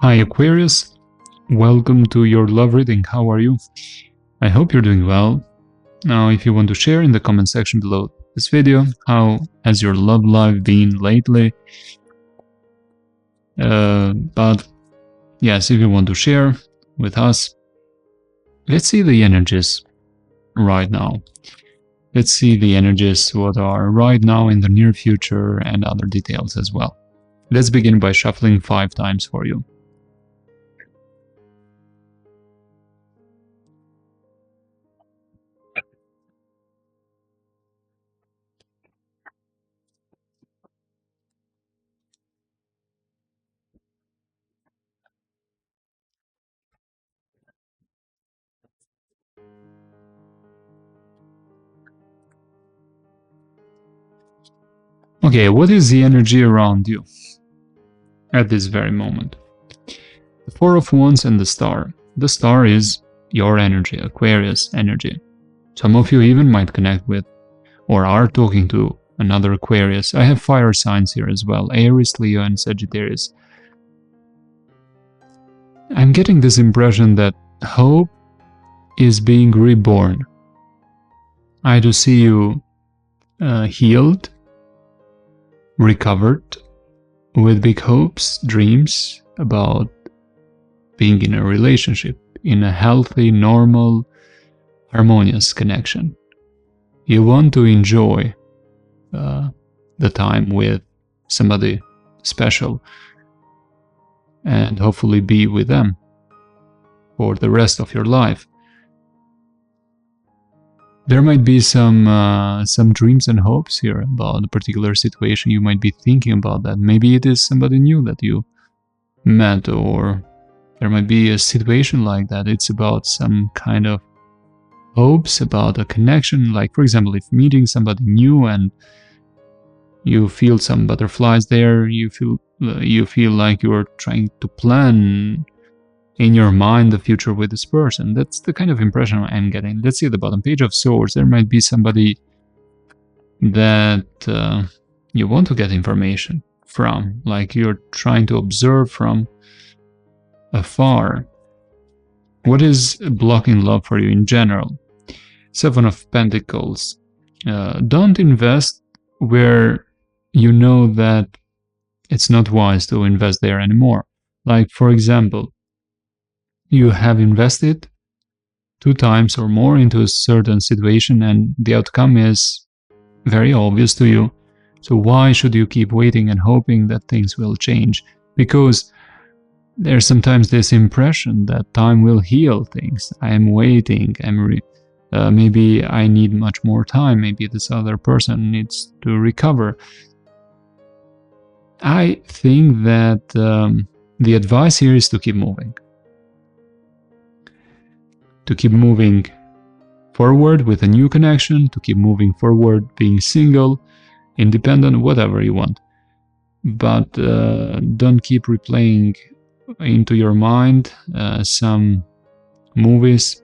Hi Aquarius, welcome to your love reading. How are you? I hope you're doing well. Now, if you want to share in the comment section below this video, how has your love life been lately? But yes, if you want to share with us, let's see the energies right now. Let's see the energies what are right now in the near future and other details as well. Let's begin by shuffling 5 times for you. Okay, what is the energy around you at this very moment? The Four of Wands and the Star. The Star is your energy, Aquarius energy. Some of you even might connect with or are talking to another Aquarius. I have fire signs here as well, Aries, Leo and Sagittarius. I'm getting this impression that hope is being reborn. I do see you healed, recovered, with big hopes, dreams about being in a relationship, in a healthy, normal, harmonious connection. You want to enjoy the time with somebody special and hopefully be with them for the rest of your life. There might be some dreams and hopes here about a particular situation. You might be thinking about that. Maybe it is somebody new that you met, or there might be a situation like that. It's about some kind of hopes about a connection. Like, for example, if meeting somebody new and you feel some butterflies there, you feel like you're trying to plan in your mind the future with this person. That's the kind of impression I'm getting. Let's see at the bottom, Page of Swords. There might be somebody that you want to get information from, like you're trying to observe from afar. What is blocking love for you in general? Seven of Pentacles. Don't invest where you know that it's not wise to invest there anymore. Like, for example, you have invested 2 times or more into a certain situation and the outcome is very obvious to you. So why should you keep waiting and hoping that things will change? Because there's sometimes this impression that time will heal things. I am waiting, maybe I need much more time, maybe this other person needs to recover. I think that the advice here is to keep moving. To keep moving forward with a new connection, to keep moving forward being single, independent, whatever you want. But don't keep replaying into your mind some movies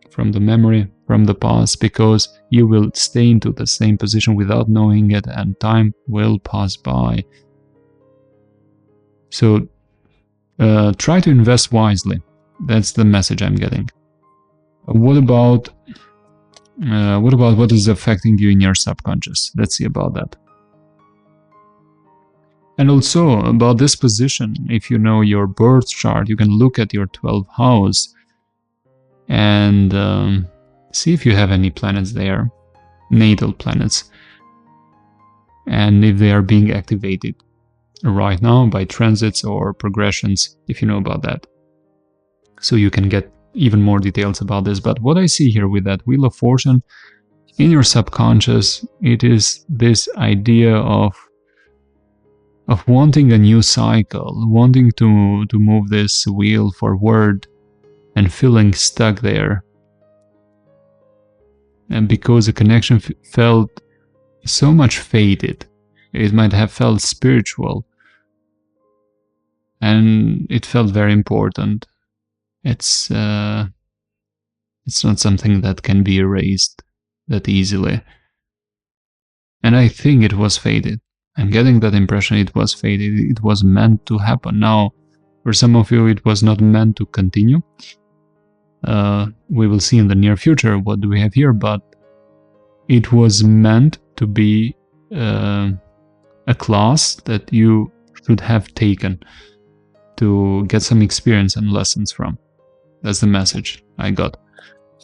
from the memory, from the past, because you will stay into the same position without knowing it and time will pass by. So try to invest wisely. That's the message I'm getting. What about what is affecting you in your subconscious? Let's see about that. And also about this position, if you know your birth chart, you can look at your 12th house and see if you have any planets there, natal planets, and if they are being activated right now by transits or progressions, if you know about that. So you can get even more details about this. But what I see here with that Wheel of Fortune, in your subconscious, it is this idea of wanting a new cycle, wanting to move this wheel forward and feeling stuck there. And because the connection felt so much faded, it might have felt spiritual and it felt very important. It's not something that can be erased that easily. And I think it was faded. I'm getting that impression it was faded. It was meant to happen. Now, For some of you, it was not meant to continue. We will see in the near future what do we have here, but it was meant to be a class that you should have taken to get some experience and lessons from. That's the message I got.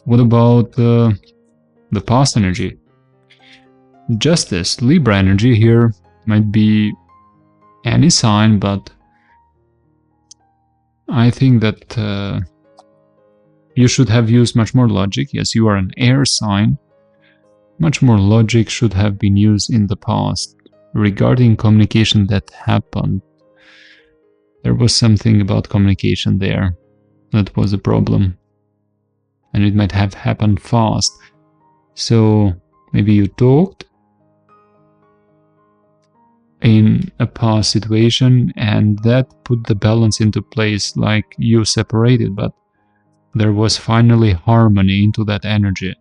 What about the past energy? Justice, Libra energy here might be any sign, but I think that you should have used much more logic. Yes, you are an air sign. Much more logic should have been used in the past regarding communication that happened. There was something about communication there that was a problem, and it might have happened fast. So maybe you talked in a past situation and that put the balance into place, like you separated, but there was finally harmony into that energy.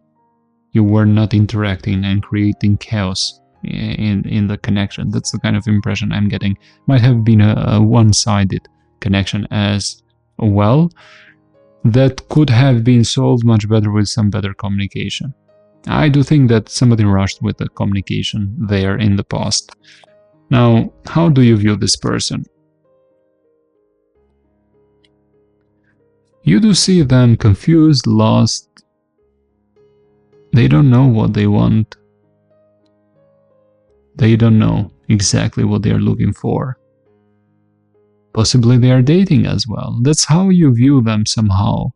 You were not interacting and creating chaos in the connection. That's the kind of impression I'm getting. Might have been a one-sided connection as well. That could have been solved much better with some better communication. I do think that somebody rushed with the communication there in the past. Now, how do you view this person? You do see them confused, lost. They don't know what they want. They don't know exactly what they are looking for. Possibly they are dating as well. That's how you view them somehow.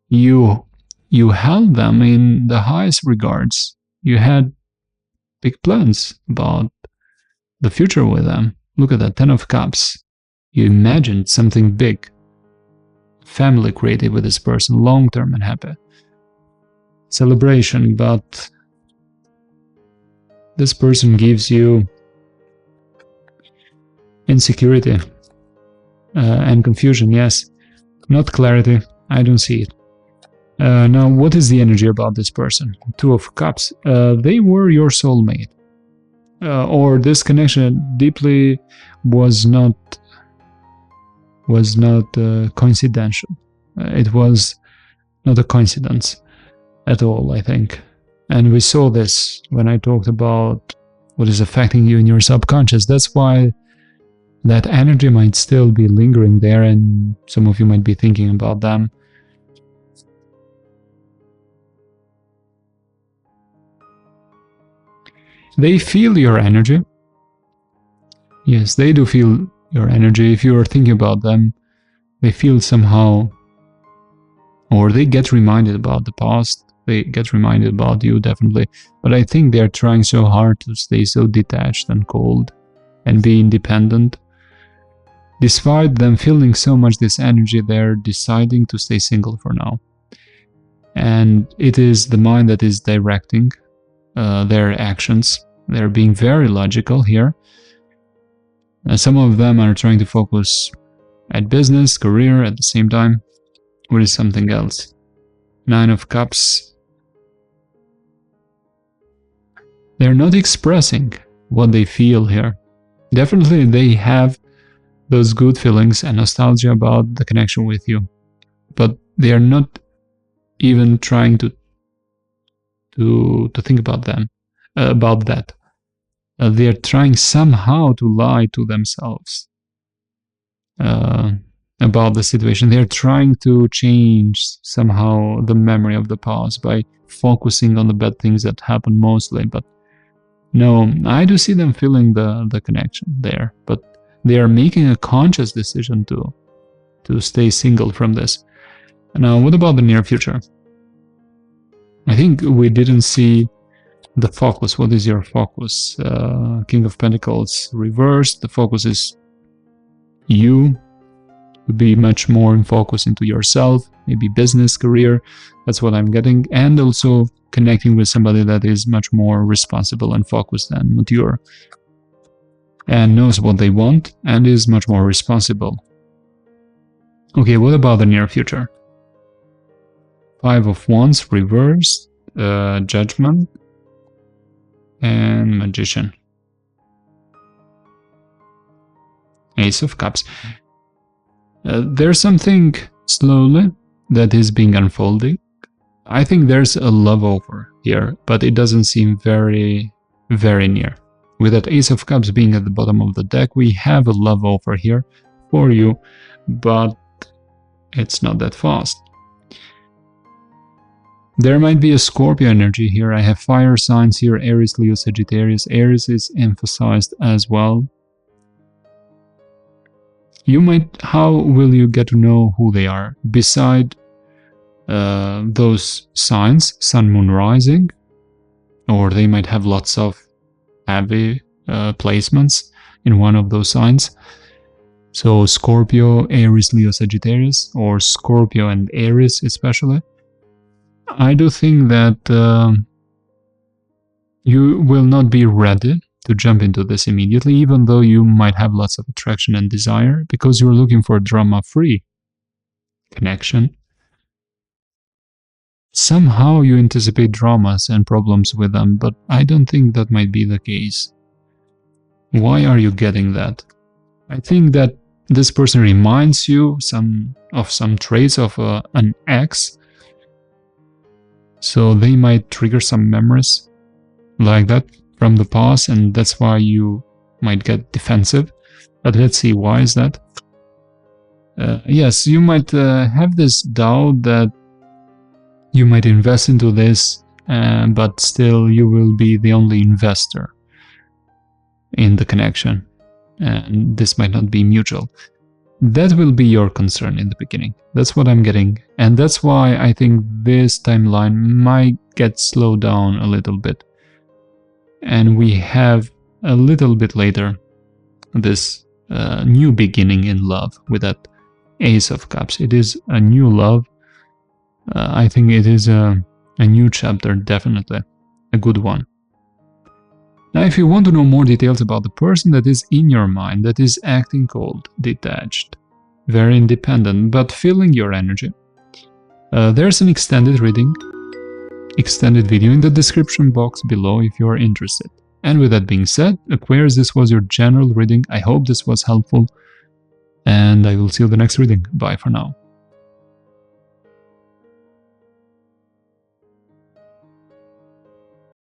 You held them in the highest regards. You had big plans about the future with them. Look at that, 10 of Cups. You imagined something big. Family created with this person, long-term and happy. Celebration, but this person gives you insecurity and confusion, yes. Not clarity, I don't see it. Now, what is the energy about this person? 2 of Cups. They were your soulmate. Or this connection deeply was not coincidental. It was not a coincidence at all, I think. And we saw this when I talked about what is affecting you in your subconscious. That's why that energy might still be lingering there, and some of you might be thinking about them. They feel your energy. Yes, they do feel your energy. If you are thinking about them, they feel somehow, or they get reminded about the past. They get reminded about you, definitely. But I think they're trying so hard to stay so detached and cold and be independent. Despite them feeling so much this energy, they're deciding to stay single for now. And it is the mind that is directing their actions. They're being very logical here. Some of them are trying to focus at business, career at the same time, or is something else. 9 of Cups. They're not expressing what they feel here. Definitely they have those good feelings and nostalgia about the connection with you, but they are not even trying to think about them, about that. They are trying somehow to lie to themselves about the situation. They are trying to change somehow the memory of the past by focusing on the bad things that happen mostly. But no, I do see them feeling the connection there, but they are making a conscious decision to stay single from this. Now, what about the near future? I think we didn't see the focus. What is your focus? King of Pentacles reversed. The focus is you. To be much more in focus into yourself, maybe business, career. That's what I'm getting. And also connecting with somebody that is much more responsible and focused and mature. And knows what they want and is much more responsible. Okay, what about the near future? 5 of Wands reversed, Judgment, and Magician. Ace of Cups. There's something slowly that is being unfolding. I think there's a love offer here, but it doesn't seem very, very near. With that Ace of Cups being at the bottom of the deck, we have a love offer here for you, but it's not that fast. There might be a Scorpio energy here. I have fire signs here, Aries, Leo, Sagittarius. Aries is emphasized as well. You might, how will you get to know who they are? Beside those signs, Sun, Moon, Rising, or they might have lots of heavy placements in one of those signs. So Scorpio, Aries, Leo, Sagittarius, or Scorpio and Aries especially. I do think that you will not be ready to jump into this immediately, even though you might have lots of attraction and desire, because you're looking for a drama-free connection. Somehow you anticipate dramas and problems with them, but I don't think that might be the case. Why are you getting that? I think that this person reminds you of some traits of an ex, so they might trigger some memories like that from the past, and that's why you might get defensive. But let's see, why is that? Yes, you might have this doubt that you might invest into this, but still you will be the only investor in the connection, and this might not be mutual. That will be your concern in the beginning. That's what I'm getting, and that's why I think this timeline might get slowed down a little bit. And we have a little bit later this new beginning in love with that Ace of Cups. It is a new love. I think it is a new chapter, definitely a good one. Now, if you want to know more details about the person that is in your mind, that is acting cold, detached, very independent, but feeling your energy, there's an extended reading, extended video in the description box below if you are interested. And with that being said, Aquarius, this was your general reading. I hope this was helpful, and I will see you in the next reading. Bye for now.